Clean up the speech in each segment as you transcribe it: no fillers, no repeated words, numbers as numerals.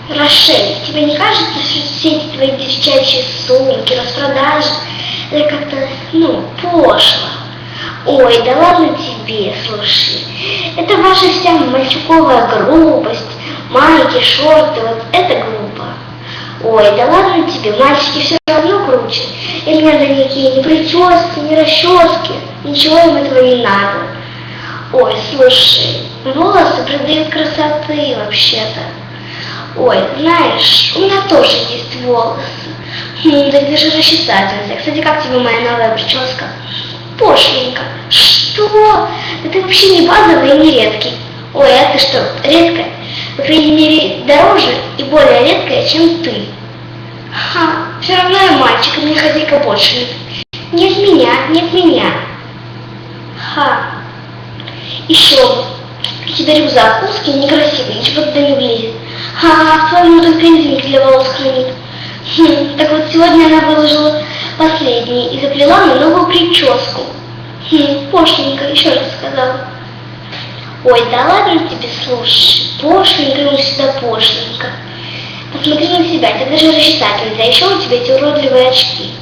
Рошель, тебе не кажется, что все эти твои девчачьи сумки, распродажи, это как-то, пошло? Ой, да ладно тебе, слушай. Это ваша вся мальчуковая грубость, майки, шорты, вот это глупо. Ой, да ладно тебе, мальчики все равно круче. Им не надо никакие ни прически, ни расчески, ничего им этого не надо. Ой, слушай, волосы придают красоты вообще-то. Ой, знаешь, у меня тоже есть волосы. Да где же расчесательница? Кстати, как тебе моя новая прическа? Пошленько. Что? Да ты вообще не базовый и не редкий. Ой, а ты что, редкая? По крайней мере, дороже и более редкая, чем ты. Ха, все равно я мальчик, а мне хозяйка больше. Нет меня, нет меня. Ха. Еще бы. У тебя рюкзак узкий, некрасивый, ничего туда не влезет. Ха, свою тут бензин для волос хранит. Так вот сегодня она выложила последний и заплела мне новую прическу. Пошленько, еще раз сказала. Ой, да ладно тебе, слушай, пошленько, ну сюда пошленько. Посмотри на себя, тебе даже расчесать нельзя, еще у тебя эти уродливые очки.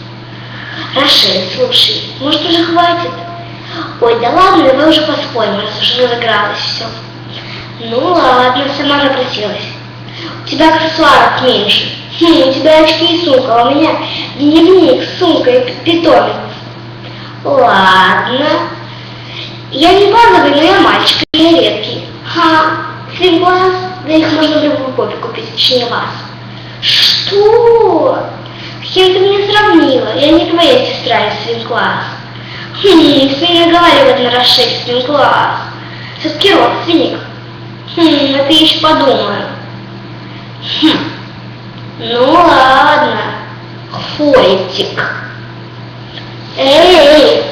Рошель, слушай, может уже хватит? Ой, да ладно, давай уже поспорим, раз уже разыгралось все. Ну ладно, сама напросилась. У тебя аксессуаров меньше. У тебя очки и сумка, а у меня дневник, сумка и питомник. Ладно. Я не базовый, но я мальчик, и я редкий. Ха, свинглаз, да их можно в любую копию купить, точнее вас. Что? С кем ты меня сравнила? Я не твоя сестра из свинглаз. Смей наговаривать на Рошель свинглаз. Все-таки родственник. Это я еще подумаю. Ну ладно, Фойтик. Эй,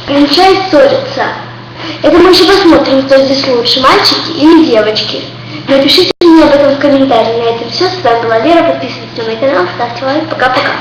кончай ссориться. Это мы еще посмотрим, кто здесь лучше, мальчики или девочки. Напишите мне об этом в комментарии. На этом все. С вами была Лера. Подписывайтесь на мой канал, ставьте лайк. Пока-пока.